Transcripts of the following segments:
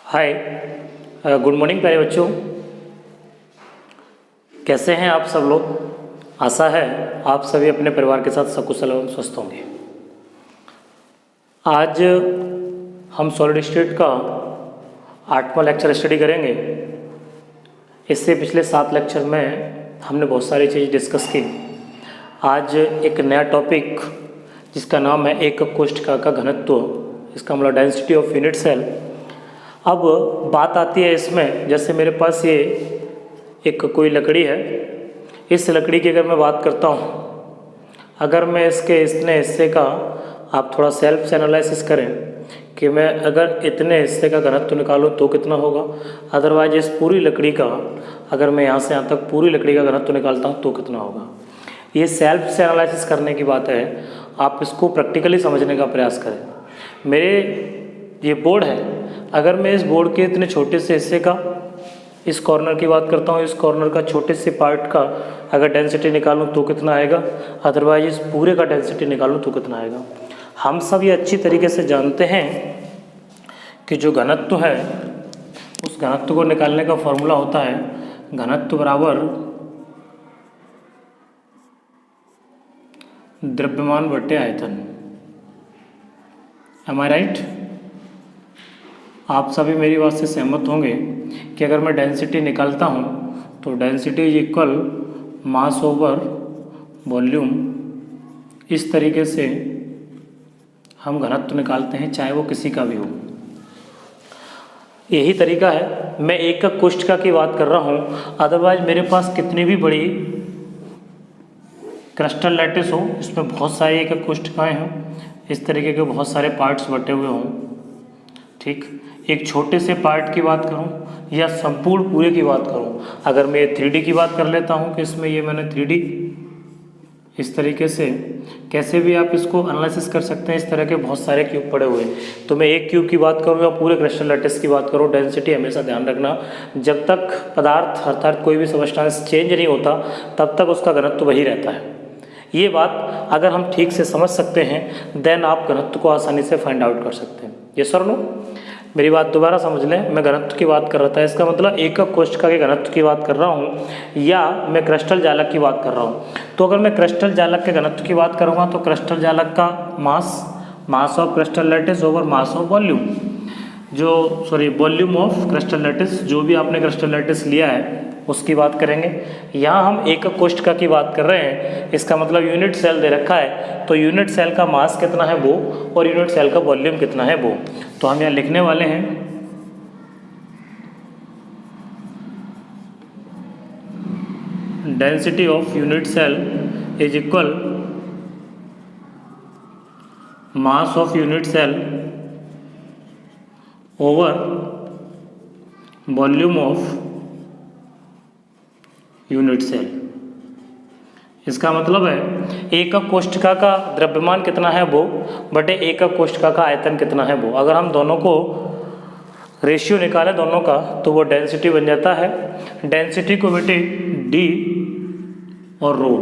हाय। Good morning प्यारे बच्चों। कैसे हैं आप सब लोग। आशा है आप सभी अपने परिवार के साथ सकुशल एवं स्वस्थ होंगे। आज हम सॉलिड स्टेट का 8वां लेक्चर स्टडी करेंगे। इससे पिछले 7 लेक्चर में हमने बहुत सारी चीज़ डिस्कस की। आज एक नया टॉपिक जिसका नाम है एकक कोशिका का घनत्व, इसका मतलब डेंसिटी ऑफ यूनिट सेल। अब बात आती है इसमें, जैसे मेरे पास ये एक कोई लकड़ी है। इस लकड़ी की अगर मैं बात करता हूँ, अगर मैं इसके इतने हिस्से का आप थोड़ा सेल्फ से एनालिसिस करें कि मैं अगर इतने हिस्से का घनत्व निकालूं तो कितना होगा, अदरवाइज इस पूरी लकड़ी का अगर मैं यहाँ से यहाँ तक पूरी लकड़ी का घनत्व निकालता हूँ तो कितना होगा। ये सेल्फ से एनालिसिस करने की बात है, आप इसको प्रैक्टिकली समझने का प्रयास करें। मेरे ये बोर्ड है, अगर मैं इस बोर्ड के इतने छोटे से हिस्से का, इस कॉर्नर की बात करता हूँ, इस कॉर्नर का छोटे से पार्ट का अगर डेंसिटी निकालूँ तो कितना आएगा, अदरवाइज इस पूरे का डेंसिटी निकालूँ तो कितना आएगा। हम सब ये अच्छी तरीके से जानते हैं कि जो घनत्व है उस घनत्व को निकालने का फॉर्मूला होता है घनत्व बराबर द्रव्यमान बटे आयतन। एम आई राइट। आप सभी मेरी बात से सहमत होंगे कि अगर मैं डेंसिटी निकालता हूँ तो density is equal mass over volume. इस तरीके से हम घनत्व निकालते हैं, चाहे वो किसी का भी हो। यही तरीका है। मैं एकक कोशिका की बात कर रहा हूँ, अदरवाइज मेरे पास कितनी भी बड़ी क्रिस्टल लैटिस हो, इसमें बहुत सारी एकक कोशिकाएँ हों, इस तरीके के बहुत सारे पार्ट्स बटे हुए हों, ठीक, एक छोटे से पार्ट की बात करूं या संपूर्ण पूरे की बात करूं। अगर मैं 3D की बात कर लेता हूं कि इसमें ये मैंने 3D इस तरीके से, कैसे भी आप इसको एनालिसिस कर सकते हैं। इस तरह के बहुत सारे क्यूब पड़े हुए हैं, तो मैं एक क्यूब की बात करूं या पूरे क्रिस्टल लैटिस की बात करूं, डेंसिटी हमेशा ध्यान रखना, जब तक पदार्थ अर्थात कोई भी सब्सटेंस चेंज नहीं होता तब तक उसका घनत्व वही रहता है। ये बात अगर हम ठीक से समझ सकते हैं देन आप घनत्व को आसानी से फाइंड आउट कर सकते हैं। ये सर नो, मेरी बात दोबारा समझ लें। मैं घनत्व की बात कर रहा था, इसका मतलब एकक कोशिका के घनत्व की बात कर रहा हूँ या मैं क्रिस्टल जालक की बात कर रहा हूँ। तो अगर मैं क्रिस्टल जालक के घनत्व की बात करूँगा तो क्रिस्टल जालक का mass of crystal lattice over mass of volume, volume of crystal lattice, जो भी आपने क्रिस्टल लैटिस लिया है उसकी बात करेंगे। यहाँ हम एकक कोशिका की बात कर रहे हैं, इसका मतलब यूनिट सेल दे रखा है, तो यूनिट सेल का मास कितना है वो और यूनिट सेल का वॉल्यूम कितना है वो। तो हम यहाँ लिखने वाले हैं density of unit cell is equal mass of unit cell over volume of unit cell. इसका मतलब है एकक कोशिका का द्रव्यमान कितना है वो बटे एकक कोशिका का आयतन कितना है वो। अगर हम दोनों को रेशियो निकालें दोनों का तो वो डेंसिटी बन जाता है। डेंसिटी को बेटे डी और रो,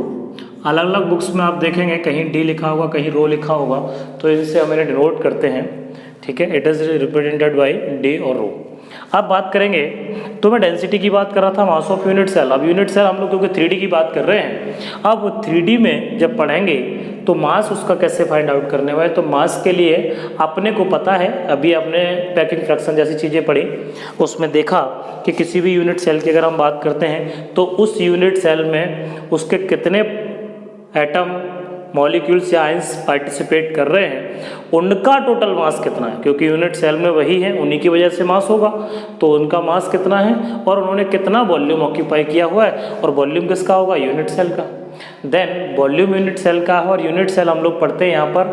अलग अलग बुक्स में आप देखेंगे कहीं डी लिखा होगा कहीं रो लिखा होगा, तो इनसे हम इन्हें डिनोट करते हैं, ठीक है। It is represented by D और रो। अब बात करेंगे, तो मैं डेंसिटी की बात कर रहा था, मास ऑफ यूनिट सेल। अब यूनिट सेल हम लोग क्योंकि 3D की बात कर रहे हैं, अब 3D में जब पढ़ेंगे तो मास उसका कैसे फाइंड आउट करने वाले। तो मास के लिए अपने को पता है, अभी अपने पैकिंग फ्रैक्शन जैसी चीज़ें पढ़ी उसमें देखा कि किसी भी यूनिट सेल की अगर हम बात करते हैं तो उस यूनिट सेल में उसके कितने एटम, मॉलिक्यूल्स या आयंस पार्टिसिपेट कर रहे हैं, उनका टोटल मास कितना है, क्योंकि यूनिट सेल में वही है, उन्हीं की वजह से मास होगा, तो उनका मास कितना है और उन्होंने कितना वॉल्यूम ऑक्यूपाई किया हुआ है, और वॉल्यूम किसका होगा, यूनिट सेल का। देन वॉल्यूम यूनिट सेल का है, और यूनिट सेल हम लोग पढ़ते हैं यहाँ पर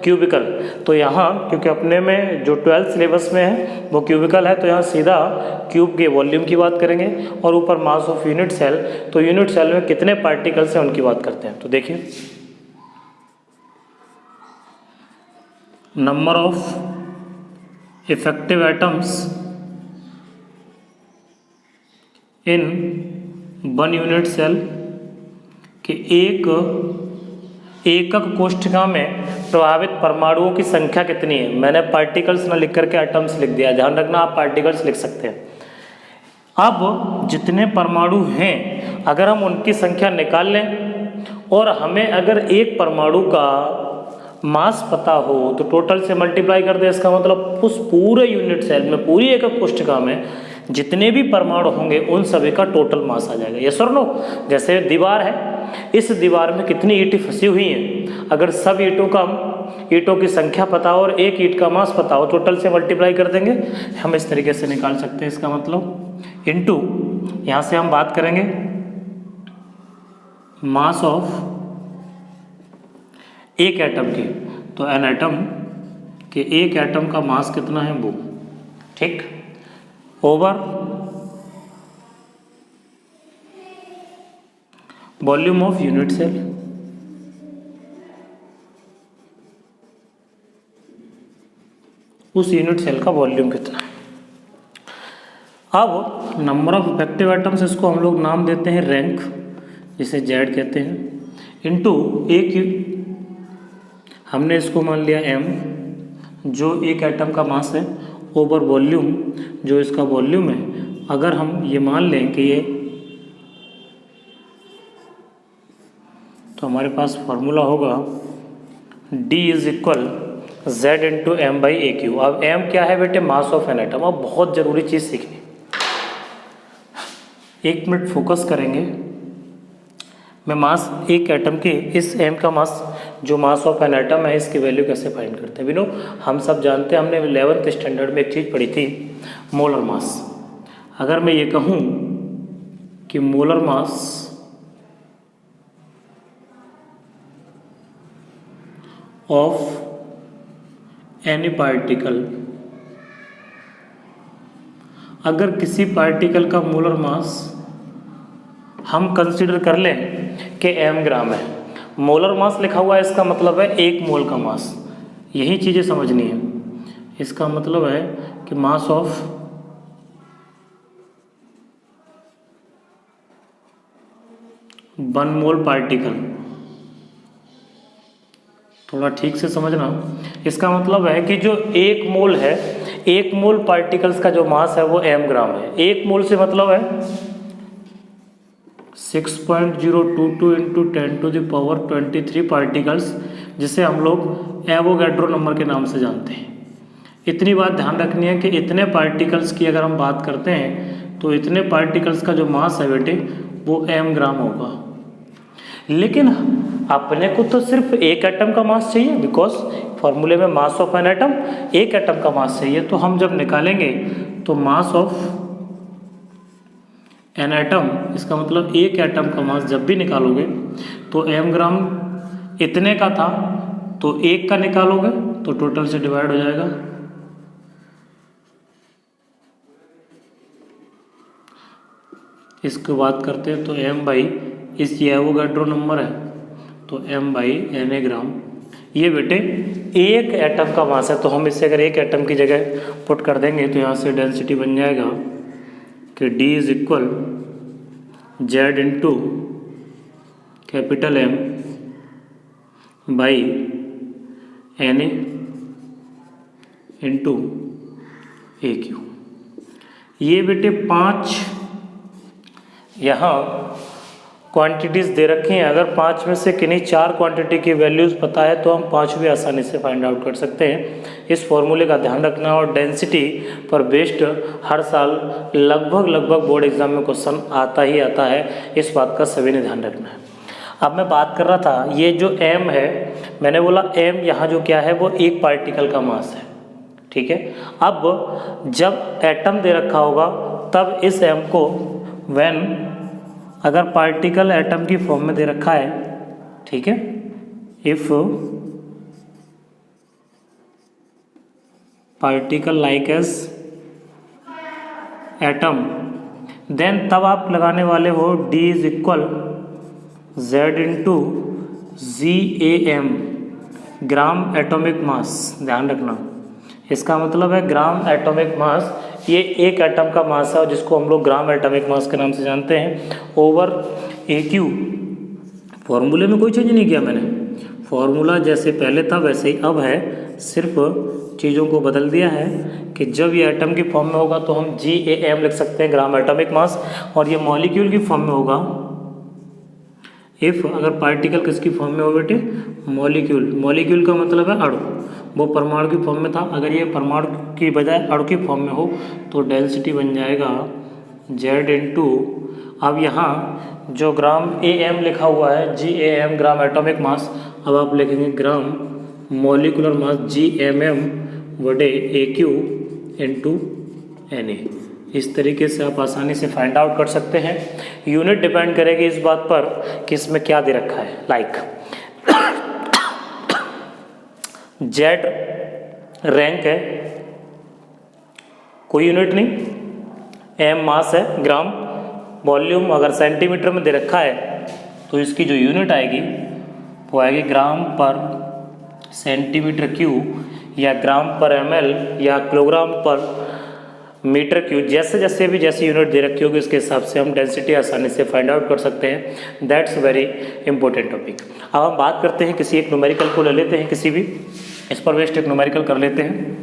क्यूबिकल। तो यहाँ क्योंकि अपने में जो 12th सिलेबस में है वो क्यूबिकल है, तो यहाँ सीधा क्यूब के वॉल्यूम की बात करेंगे और ऊपर मास ऑफ यूनिट सेल, तो यूनिट सेल में कितने पार्टिकल्स हैं उनकी बात करते हैं। तो देखिए, number of effective atoms in one unit cell, कि एकक कोष्ठिका में प्रभावित परमाणुओं की संख्या कितनी है। मैंने पार्टिकल्स ना लिख करके एटम्स लिख दिया, ध्यान रखना आप पार्टिकल्स लिख सकते हैं। अब जितने परमाणु हैं अगर हम उनकी संख्या निकाल लें और हमें अगर एक परमाणु का मास पता हो तो टोटल से मल्टीप्लाई कर दे, इसका मतलब उस पूरे यूनिट सेल में, पूरी एकक कोष्ठिका में जितने भी परमाणु होंगे उन सभी का टोटल मास आ जाएगा। यस और नो। जैसे दीवार है, इस दीवार में कितनी ईंटें फंसी हुई हैं, अगर सब ईंटों की संख्या पता हो और एक ईंट का मास पता हो, टोटल से मल्टीप्लाई कर देंगे, हम इस तरीके से निकाल सकते हैं। इसका मतलब इनटू, यहाँ से हम बात करेंगे मास ऑफ एक एटम की, तो एन एटम के एक एटम का मास कितना है वो, ठीक, over volume of unit cell. उस यूनिट सेल का वॉल्यूम कितना है। अब नंबर ऑफ इफेक्टिव एटम्स, इसको हम लोग नाम देते हैं रैंक, जिसे जेड कहते हैं, इनटू एक, हमने इसको मान लिया m, जो एक एटम का मास है, ओवर वॉल्यूम, जो इसका वॉल्यूम है। अगर हम ये मान लें कि ये, तो हमारे पास फॉर्मूला होगा D is equal Z into M by a cube. अब m क्या है बेटे, मास ऑफ एन एटम। अब बहुत ज़रूरी चीज़ सीखनी, 1 मिनट फोकस करेंगे। मैं मास एक एटम के, इस m का मास, जो मास ऑफ एन एटम है, इसकी वैल्यू कैसे फाइंड करते हैं। विनो, हम सब जानते हैं, हमने 11th स्टैंडर्ड में एक चीज़ पढ़ी थी, मोलर मास। अगर मैं ये कहूँ कि molar mass of any particle, अगर किसी पार्टिकल का मोलर मास हम कंसीडर कर लें कि m ग्राम है, मोलर मास लिखा हुआ है, इसका मतलब है 1 मोल का मास। यही चीज़ें समझनी है। इसका मतलब है कि मास ऑफ 1 मोल पार्टिकल, थोड़ा ठीक से समझना। इसका मतलब है कि जो 1 मोल है, 1 मोल पार्टिकल्स का जो मास है वो m ग्राम है। 1 मोल से मतलब है 6.022 इंटू 10⁻23 पार्टिकल्स, जिसे हम लोग एवोगैड्रो नंबर के नाम से जानते हैं। इतनी बात ध्यान रखनी है कि इतने पार्टिकल्स की अगर हम बात करते हैं तो इतने पार्टिकल्स का जो मास है बेटे वो m ग्राम होगा। लेकिन अपने को तो सिर्फ एक एटम का मास चाहिए, बिकॉज फॉर्मूले में मास ऑफ एन एटम, एक एटम का मास चाहिए। तो हम जब निकालेंगे तो मास ऑफ एन एटम, इसका मतलब एक एटम का मास जब भी निकालोगे तो m ग्राम इतने का था, तो 1 का निकालोगे तो टोटल से डिवाइड हो जाएगा। इसकी बात करते हैं तो m बाई, इस ये एवोगैड्रो नंबर है तो m बाई na ग्राम, ये बेटे एक एटम का मास है। तो हम इससे अगर एक एटम की जगह पुट कर देंगे तो यहाँ से डेंसिटी बन जाएगा कि D is equal Z into capital M by Na into A Q. ये बेटे 5 यहाँ क्वांटिटीज़ दे रखी हैं। अगर 5 में से किन्हीं 4 क्वांटिटी की वैल्यूज़ पता है तो हम 5 भी आसानी से फाइंड आउट कर सकते हैं। इस फॉर्मूले का ध्यान रखना। और डेंसिटी पर बेस्ड हर साल लगभग बोर्ड एग्जाम में क्वेश्चन आता ही आता है, इस बात का सभी ने ध्यान रखना है। अब मैं बात कर रहा था, ये जो m है, मैंने बोला m यहाँ जो क्या है वो एक पार्टिकल का मास है, ठीक है। अब जब एटम दे रखा होगा तब इस m को व्हेन, अगर पार्टिकल एटम की फॉर्म में दे रखा है, ठीक है, if particle like as atom, then तब आप लगाने वाले हो D is equal Z into GAM, gram atomic mass. ध्यान रखना, इसका मतलब है ग्राम एटॉमिक मास। ये एक एटम का मास है और जिसको हम लोग ग्राम एटॉमिक मास के नाम से जानते हैं, ओवर AQ। फॉर्मूले में कोई चेंज नहीं किया मैंने, फॉर्मूला जैसे पहले था वैसे ही अब है, सिर्फ चीज़ों को बदल दिया है कि जब ये एटम की फॉर्म में होगा तो हम GAM लिख सकते हैं, ग्राम एटॉमिक मास, और ये मॉलिक्यूल की फॉर्म में होगा इफ़ अगर पार्टिकल किसकी फॉर्म में हो बेटे, मॉलिक्यूल का मतलब है अणु, वो परमाणु की फॉर्म में था, अगर ये परमाणु की बजाय अणु की फॉर्म में हो तो डेंसिटी बन जाएगा Z इंटू, अब यहाँ जो ग्राम AM लिखा हुआ है GAM ग्राम एटॉमिक मास, अब आप लिखेंगे ग्राम मॉलिकुलर मास GMM बटे AQ इंटू Na। इस तरीके से आप आसानी से फाइंड आउट कर सकते हैं। यूनिट डिपेंड करेगी इस बात पर कि इसमें क्या दे रखा है, लाइक Z रैंक है, कोई यूनिट नहीं, M मास है, ग्राम वॉल्यूम अगर सेंटीमीटर में दे रखा है तो इसकी जो यूनिट आएगी वो आएगी ग्राम पर सेंटीमीटर क्यूब या ग्राम पर ml या किलोग्राम पर मीटर क्यूब, जैसे यूनिट दे रखी होगी उसके हिसाब से हम डेंसिटी आसानी से फाइंड आउट कर सकते हैं। That's very important topic. अब हम बात करते हैं किसी एक न्यूमेरिकल को ले लेते हैं, किसी भी इस पर बेस्ड एक न्यूमेरिकल कर लेते हैं।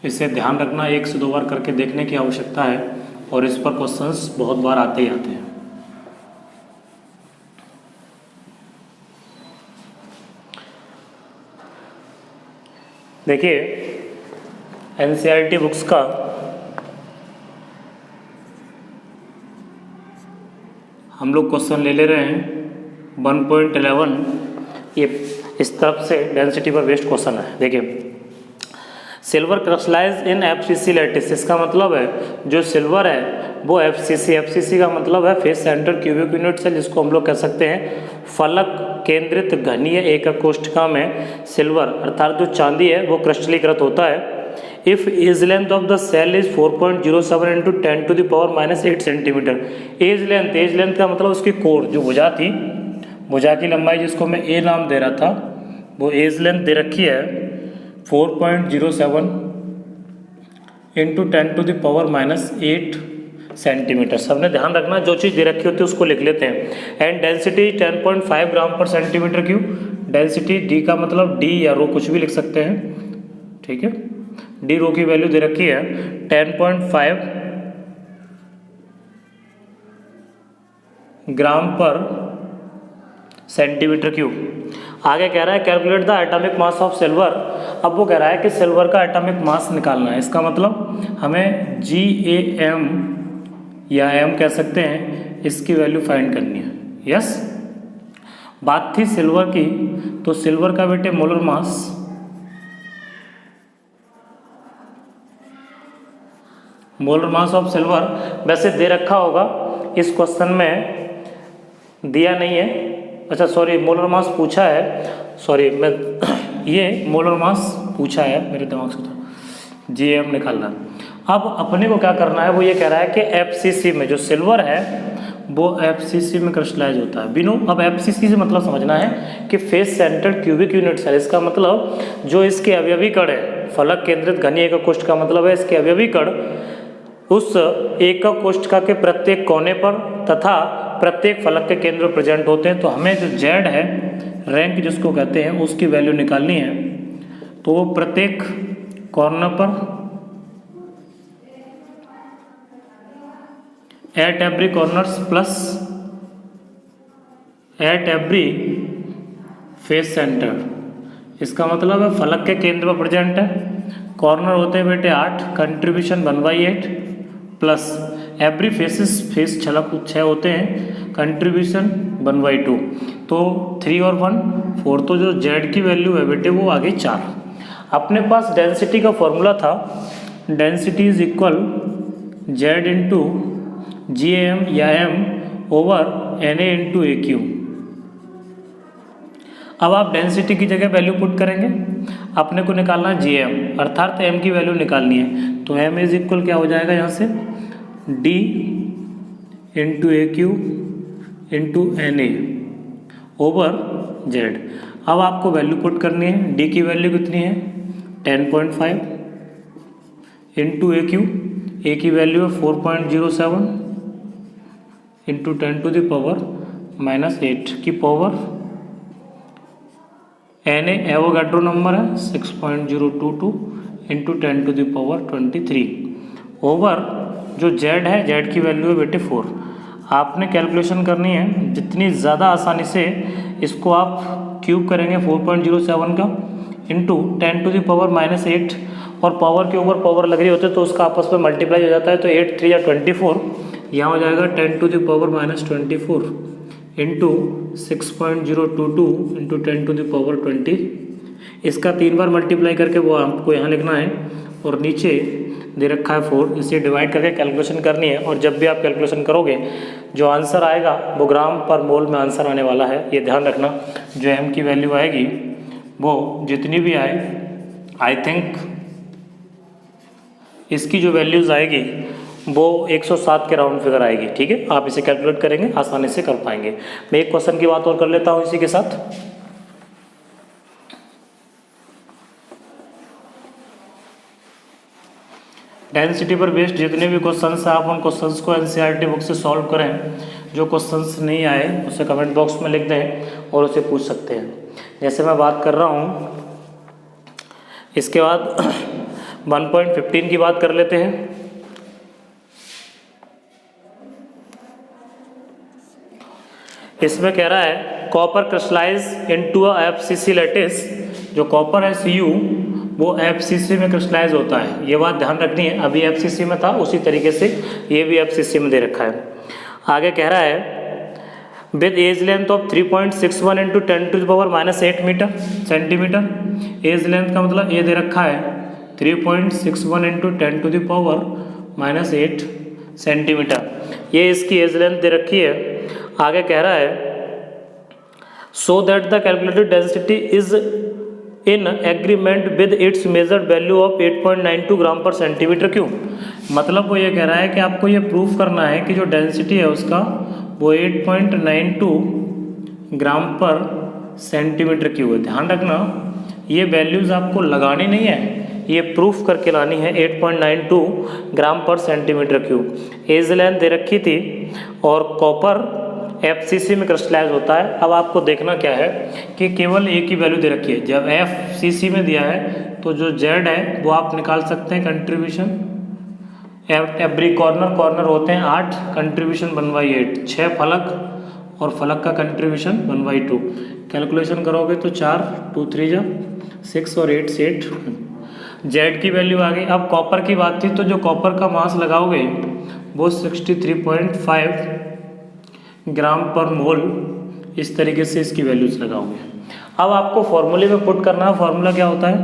इसे ध्यान रखना, 1 से 2 बार करके देखने की आवश्यकता है और इस पर क्वेश्चंस बहुत बार आते ही आते हैं। देखिए NCERT बुक्स का हम लोग क्वेश्चन ले रहे हैं 1.11, ये इस तरफ से डेंसिटी पर बेस्ड क्वेश्चन है। देखिए सिल्वर क्रिस्टलाइज इन FCC लैटिस, इसका मतलब है जो सिल्वर है वो FCC का मतलब है face centre cubic unit cell, जिसको हम लोग कह सकते हैं फलक केंद्रित घनीय एकक कोष्ठका में सिल्वर अर्थात जो चांदी है वो क्रिस्टलीकृत होता है। If edge length of the cell is 4.07 into 10⁻⁸ centimetre. Edge length का मतलब उसकी कोर जो भुजा थी, भुजा की लंबाई जिसको मैं A नाम दे रहा था, वो एज लेंथ दे रखी है 4.07 इंटू 10⁻⁸ सेंटीमीटर। सबने ध्यान रखना, जो चीज़ दे रखी होती है उसको लिख लेते हैं। एंड डेंसिटी 10.5 ग्राम पर सेंटीमीटर क्यूब। डेंसिटी D का मतलब D या रो कुछ भी लिख सकते हैं, ठीक है। D रो की वैल्यू दे रखी है 10.5 ग्राम पर सेंटीमीटर क्यूब। आगे कह रहा है calculate the atomic mass of silver. अब वो कह रहा है कि सिल्वर का एटॉमिक मास निकालना है, इसका मतलब हमें GAM या M कह सकते हैं, इसकी वैल्यू फाइंड करनी है। यस, बात थी सिल्वर की, तो सिल्वर का बेटे मोलर मास ऑफ सिल्वर वैसे दे रखा होगा, इस क्वेश्चन में दिया नहीं है। अच्छा सॉरी, मोलर मास पूछा है, सॉरी मैं ये मोलर मास पूछा है, मेरे दिमाग से तो GAM निकालना। अब अपने को क्या करना है, वो ये कह रहा है कि FCC में जो सिल्वर है वो FCC में क्रिस्टलाइज होता है। बिनो, अब FCC से मतलब समझना है कि face centre cubic unit cell, इसका मतलब जो इसके अवयवी कण है, फलक केंद्रित घनीय एकक कोष्ठका का मतलब है इसके अवयवी कण उस एकक कोष्ठका के प्रत्येक कोने पर तथा प्रत्येक फलक के केंद्र में प्रेजेंट होते हैं। तो हमें जो Z है, रैंक जिसको कहते हैं, उसकी वैल्यू निकालनी है। तो वो प्रत्येक कॉर्नर पर eight every corners plus at every face centre, इसका मतलब है फलक के केंद्र पर प्रेजेंट है। कॉर्नर होते हैं बेटे 8, कंट्रीब्यूशन 1/8 प्लस एवरी फेस 6 होते हैं, कंट्रीब्यूशन 1/2। तो 3 और 1 4, तो जो Z की वैल्यू है बेटे वो आ गई 4। अपने पास डेंसिटी का फॉर्मूला था, density is equal Z into GAM या M over Na into AQ। अब आप डेंसिटी की जगह वैल्यू पुट करेंगे, अपने को निकालना है GAM अर्थात M की वैल्यू निकालनी है। तो M इज इक्वल क्या हो जाएगा यहाँ से D into AQ into Na over Z। अब आपको वैल्यू पुट करनी है, D की वैल्यू कितनी है 10.5, इंटू ए क्यू, ए की वैल्यू है 4.07 इंटू 10⁻⁻8 की पावर एन एवोगाड्रो नंबर है 6.022 इंटू 10⁻23 ओवर जो जेड है, जेड की वैल्यू है बेटे 4। आपने कैलकुलेशन करनी है, जितनी ज़्यादा आसानी से इसको आप क्यूब करेंगे 4.07 का इंटू 10⁻⁻8 और पावर के ऊपर पावर लग रही होती है तो उसका आपस में मल्टीप्लाई हो जाता है, तो 8 3 या 24, यहाँ हो जाएगा 10⁻⁻24 इंटू 6.022 इंटू 10⁻20। इसका 3 बार मल्टीप्लाई करके वो आपको यहाँ लिखना है और नीचे दे रखा है 4, इसे डिवाइड करके कैलकुलेशन करनी है। और जब भी आप कैलकुलेशन करोगे जो आंसर आएगा वो ग्राम पर मोल में आंसर आने वाला है, ये ध्यान रखना। जो एम की वैल्यू आएगी वो जितनी भी आए, आई थिंक इसकी जो वैल्यूज़ आएगी वो 107 के राउंड फिगर आएगी। ठीक है, आप इसे कैलकुलेट करेंगे, आसानी से कर पाएंगे। मैं एक क्वेश्चन की बात और कर लेता हूँ इसी के साथ। डेंसिटी पर बेस्ड जितने भी क्वेश्चंस हैं, आप उन क्वेश्चंस को एनसीईआरटी बुक से सॉल्व करें। जो क्वेश्चंस नहीं आए उसे कमेंट बॉक्स में लिख दें और उसे पूछ सकते हैं। जैसे मैं बात कर रहा हूँ, इसके बाद 1.15 की बात कर लेते हैं। इसमें कह रहा है copper crystallise into a FCC lattice. जो कॉपर है Cu वो एफसीसी में क्रिस्टलाइज होता है, ये बात ध्यान रखनी है। अभी एफसीसी में था, उसी तरीके से ये भी एफसीसी में दे रखा है। आगे कह रहा है with edge length of 3.61 into 10⁻⁻8 metre centimetre. Edge length का मतलब ये दे रखा है 3.61 इंटू 10⁻⁻8 सेंटीमीटर, ये इसकी एज लेंथ दे रखी है। आगे कह रहा है so that the calculated density is in agreement with its measured value of 8.92 ग्राम पर सेंटीमीटर क्यूब। मतलब वो ये कह रहा है कि आपको ये प्रूफ करना है कि जो डेंसिटी है उसका वो 8.92 ग्राम पर सेंटीमीटर क्यूब है। ध्यान रखना, ये वैल्यूज़ आपको लगानी नहीं है, ये प्रूफ करके लानी है 8.92 ग्राम पर सेंटीमीटर क्यूब। एज लेंथ दे रखी थी और कॉपर एफसीसी में क्रिस्टलाइज होता है। अब आपको देखना क्या है कि केवल ए की वैल्यू दे रखी है। जब एफसीसी में दिया है तो जो जेड है वो आप निकाल सकते हैं कंट्रीब्यूशन एवरी कॉर्नर होते हैं 8, कंट्रीब्यूशन 1/8, 6 फलक और फलक का कंट्रीब्यूशन 1/2। कैलकुलेशन करोगे तो 4 2 3 जा 6 और 8 से 8 जेड की वैल्यू आ गई। अब कॉपर की बात थी तो जो कॉपर का मास लगाओगे वो 63.5 ग्राम पर मोल, इस तरीके से इसकी वैल्यूज लगाओगे। अब आपको फॉर्मूले में पुट करना है। फॉर्मूला क्या होता है?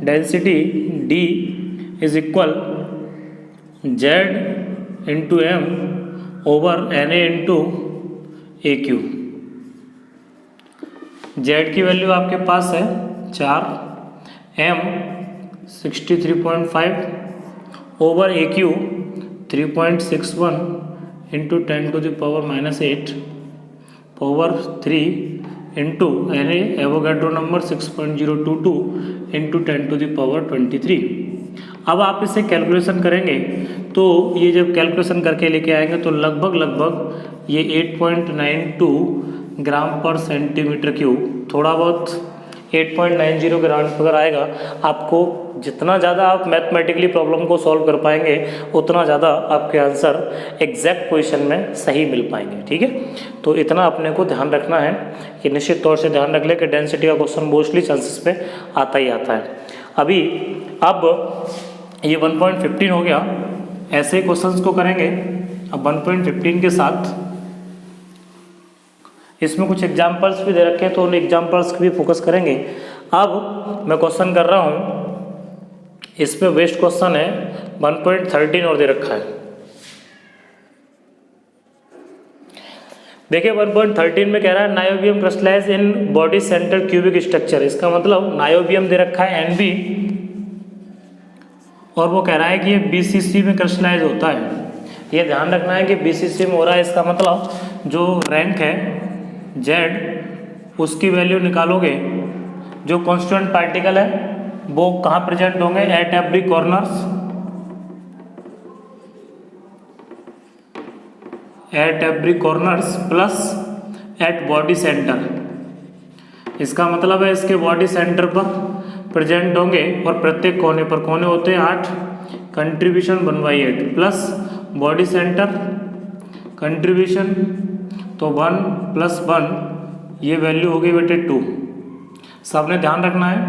Density D is equal Z into M over Na into A cube. Z की वैल्यू आपके पास है 4, M 63.5 over A cube 3.61 into 10⁻⁻8 power 3 into Na Avogadro number 6.022 into 10⁻23। अब आप इसे कैलकुलेशन करेंगे तो ये जब कैलकुलेशन करके लेके आएंगे तो लगभग ये 8.92 ग्राम पर सेंटीमीटर क्यूब, थोड़ा बहुत 8.90 के राउंड फिगर आएगा। आपको जितना ज़्यादा आप मैथमेटिकली प्रॉब्लम को सॉल्व कर पाएंगे उतना ज़्यादा आपके आंसर एग्जैक्ट पोजीशन में सही मिल पाएंगे। ठीक है, तो इतना अपने को ध्यान रखना है कि निश्चित तौर से ध्यान रख ले कि डेंसिटी का क्वेश्चन मोस्टली चांसेस पे आता ही आता है। अब ये 1.15 हो गया, ऐसे क्वेश्चंस को करेंगे। अब 1.15 के साथ इसमें कुछ एग्जाम्पल्स भी दे रखे हैं तो उन एग्जाम्पल्स की भी फोकस करेंगे। अब मैं क्वेश्चन कर रहा हूँ, इसमें वेस्ट क्वेश्चन है 1.13 और दे रखा है। देखिए 1.13 में कह रहा है niobium crystallise in body centre cubic structure. इसका मतलब नायोबियम दे रखा है Nb और वो कह रहा है कि ये BCC में क्रिस्टलाइज होता है। ये ध्यान रखना है कि BCC में हो रहा है, इसका मतलब जो रैंक है Z उसकी वैल्यू निकालोगे। जो कांस्टेंट पार्टिकल है वो कहाँ प्रेजेंट होंगे? At every corners at every corners plus at body centre. इसका मतलब है इसके बॉडी सेंटर पर प्रेजेंट होंगे और प्रत्येक कोने पर, कोने होते हैं 8, contribution 1/8 plus body centre contribution, तो 1 + 1 ये वैल्यू होगी बेटे 2। सबने ध्यान रखना है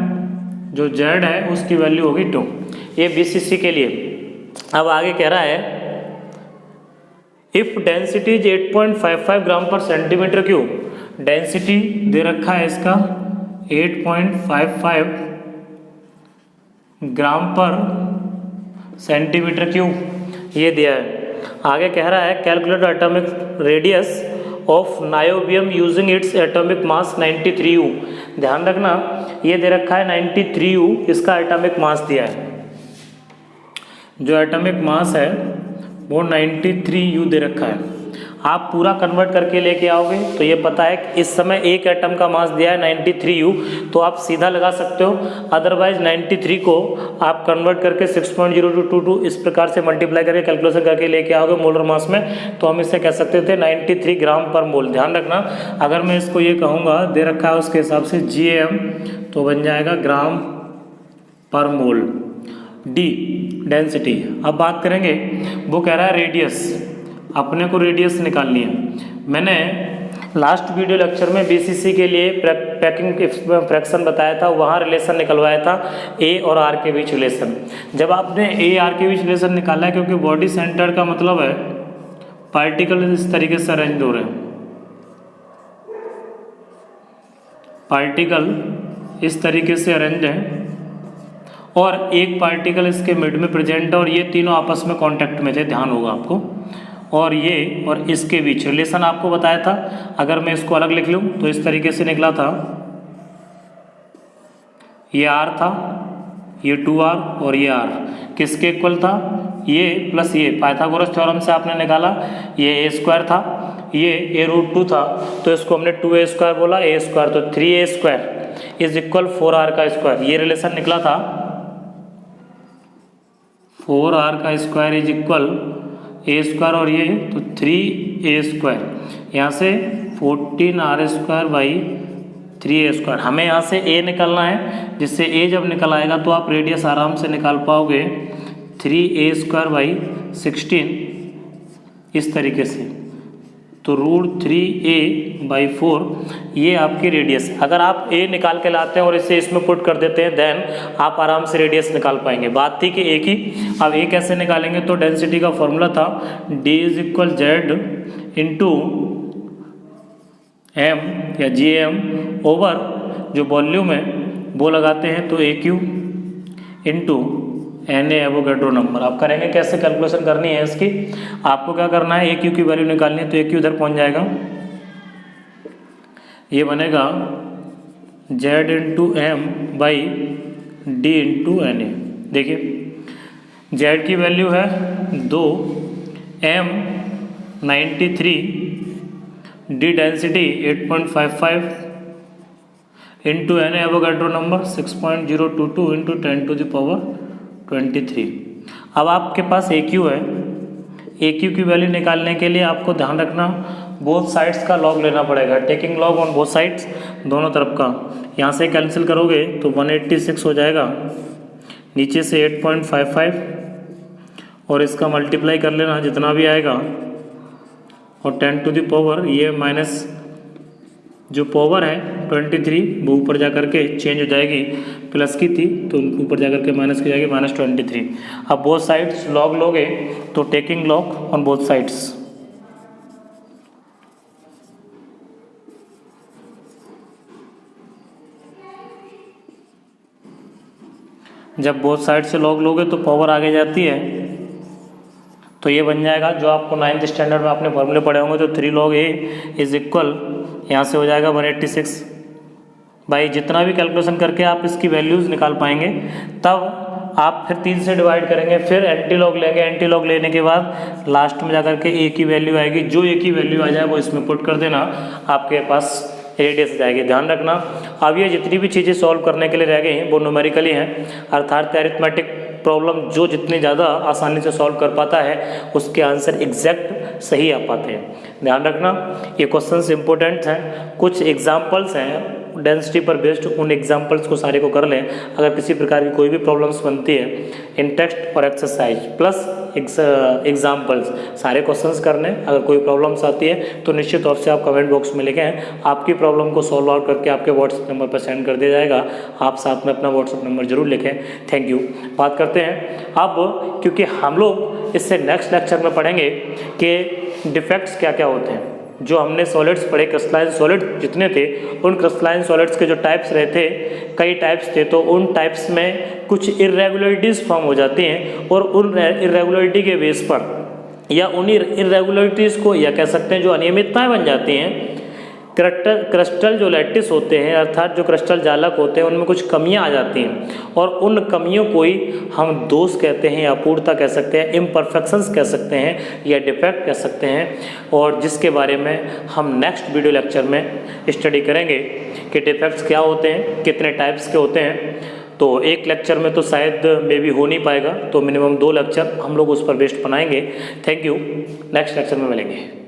जो जेड है उसकी वैल्यू होगी 2। ये बीसीसी के लिए। अब आगे कह रहा है इफ डेंसिटी इज 8.55 ग्राम पर सेंटीमीटर क्यूब, डेंसिटी दे रखा है इसका 8.55 ग्राम पर सेंटीमीटर क्यूब ये दिया है। आगे कह रहा है calculate atomic radius of niobium using its atomic mass 93U। ध्यान रखना ये दे रखा है 93U, इसका एटॉमिक मास दिया है। जो एटॉमिक मास है वो 93U दे रखा है। आप पूरा कन्वर्ट करके लेके आओगे तो ये पता है कि इस समय एक एटम का मास दिया है 93U, तो आप सीधा लगा सकते हो। अदरवाइज 93 को आप कन्वर्ट करके 6.0222 इस प्रकार से मल्टीप्लाई करके कैलकुलेशन करके लेके आओगे मोलर मास में, तो हम इससे कह सकते थे 93 ग्राम पर मोल। ध्यान रखना अगर मैं इसको ये कहूँगा दे रखा है उसके हिसाब से GAM, तो बन जाएगा ग्राम पर मोल। D density. अब बात करेंगे, वो कह रहा है रेडियस, अपने को रेडियस निकालनी है। मैंने लास्ट वीडियो लेक्चर में बीसीसी के लिए पैकिंग फ्रैक्शन बताया था, वहाँ रिलेशन निकलवाया था ए और आर के बीच रिलेशन। जब आपने ए आर के बीच रिलेशन निकाला है, क्योंकि बॉडी सेंटर का मतलब है पार्टिकल इस तरीके से अरेंज हो रहे हैं, पार्टिकल इस तरीके से अरेंज है और एक पार्टिकल इसके मिड में प्रेजेंट है और ये तीनों आपस में कांटेक्ट में थे, ध्यान होगा आपको। और ये और इसके बीच रिलेशन आपको बताया था। अगर मैं इसको अलग लिख लूँ तो इस तरीके से निकला था, ये R था, ये 2R और ये R किसके इक्वल था, ये प्लस ये पाइथागोरस थ्योरम से आपने निकाला, ये A² था, ये A√2 था, तो इसको हमने 2A² बोला, A², तो 3A² इज इक्वल 4R का स्क्वायर। ये रिलेशन निकला था 4R का स्क्वायर इज इक्वल A² और ये तो 3A², यहाँ से 14R²/3A²। हमें यहाँ से A निकालना है, जिससे A जब निकल आएगा तो आप रेडियस आराम से निकाल पाओगे 3A²/16 इस तरीके से, तो √3A/4 ये आपकी रेडियस। अगर आप A निकाल के लाते हैं और इसे इसमें पुट कर देते हैं देन आप आराम से रेडियस निकाल पाएंगे। बात थी कि A की, अब A कैसे निकालेंगे, तो डेंसिटी का फॉर्मूला था D = Z इंटू M या GM ओवर जो वॉल्यूम है वो लगाते हैं तो AQ into Na Avogadro number. आप करेंगे कैसे कैलकुलेशन करनी है इसकी, आपको क्या करना है AQ की वैल्यू निकालनी है, तो AQ इधर पहुंच जाएगा, ये बनेगा Z into M/D into Na। देखिए Z की वैल्यू है 2, M 93, D density 8.55 into Na Avogadro number 6.022 into 10⁻23। अब आपके पास AQ है, AQ की वैल्यू निकालने के लिए आपको ध्यान रखना बोथ साइड्स का लॉग लेना पड़ेगा, taking log on both sides, दोनों तरफ का। यहाँ से कैंसिल करोगे तो 186 हो जाएगा, नीचे से 8.55 और इसका मल्टीप्लाई कर लेना जितना भी आएगा, और 10⁻, ये माइनस जो पावर है 23 वो ऊपर जा कर के चेंज हो जाएगी, प्लस की थी तो ऊपर जा कर के माइनस की जाएगी -23। अब बोथ साइड्स लॉग लोगे तो taking log on both sides, जब बोथ साइड से लॉग लोगे तो पावर आगे जाती है, तो ये बन जाएगा जो आपको 9th स्टैंडर्ड में आपने फॉर्मूले पढ़े होंगे, तो 3 log A इज इक्वल यहाँ से हो जाएगा 186। भाई जितना भी कैलकुलेशन करके आप इसकी वैल्यूज़ निकाल पाएंगे, तब आप फिर 3 से डिवाइड करेंगे, फिर एंटी लॉग लेंगे, एंटी लॉग लेने के बाद लास्ट में जाकर के A की वैल्यू आएगी, जो A की वैल्यू आ जाए वो इसमें पुट कर देना, आपके पास रेडियस जाएगी। ध्यान रखना अब ये जितनी भी चीज़ें सॉल्व करने के लिए रह गई हैं वो न्यूमेरिकली हैं, अर्थात अरिथमेटिक प्रॉब्लम जो जितनी ज़्यादा आसानी से सॉल्व कर पाता है उसके आंसर एग्जैक्ट सही आ पाते हैं। ध्यान रखना ये क्वेश्चंस इंपॉर्टेंट हैं, कुछ एग्जांपल्स हैं डेंसिटी पर बेस्ड, उन एग्जांपल्स को सारे को कर लें। अगर किसी प्रकार की कोई भी प्रॉब्लम्स बनती है इन टेक्स्ट और एक्सरसाइज प्लस एग्जांपल्स सारे क्वेश्चंस करने, अगर कोई प्रॉब्लम्स आती है तो निश्चित तौर से आप कमेंट बॉक्स में लिखें, आपकी प्रॉब्लम को सॉल्व आउट करके आपके व्हाट्सएप नंबर पर सेंड कर दिया जाएगा। आप साथ में अपना व्हाट्सएप नंबर जरूर लिखें। Thank you. बात करते हैं अब, क्योंकि हम लोग इससे नेक्स्ट लेक्चर में पढ़ेंगे कि डिफेक्ट्स क्या क्या होते हैं। जो हमने सॉलिड्स पढ़े क्रिस्टलाइन सॉलिड जितने थे, उन क्रिस्टलाइन सॉलिड्स के जो टाइप्स रहे थे, कई टाइप्स थे, तो उन टाइप्स में कुछ इरेगुलरिटीज़ फॉर्म हो जाती हैं और उन इरेगुलरिटी के बेस पर या उन इरेगुलरिटीज़ को या कह सकते हैं जो अनियमितताएं बन जाती हैं, क्रिस्टल जो लैटिस होते हैं अर्थात जो क्रिस्टल जालक होते हैं उनमें कुछ कमियां आ जाती हैं और उन कमियों को ही हम दोष कहते हैं या अपूर्णता कह सकते हैं, इम्परफेक्शंस कह सकते हैं या डिफेक्ट कह सकते हैं, और जिसके बारे में हम नेक्स्ट वीडियो लेक्चर में स्टडी करेंगे कि डिफेक्ट्स क्या होते हैं, कितने टाइप्स के होते हैं। तो एक लेक्चर में तो शायद मे भी हो नहीं पाएगा, तो मिनिमम 2 लेक्चर हम लोग उस पर बेस्ड बनाएंगे। Thank you. नेक्स्ट लेक्चर में मिलेंगे।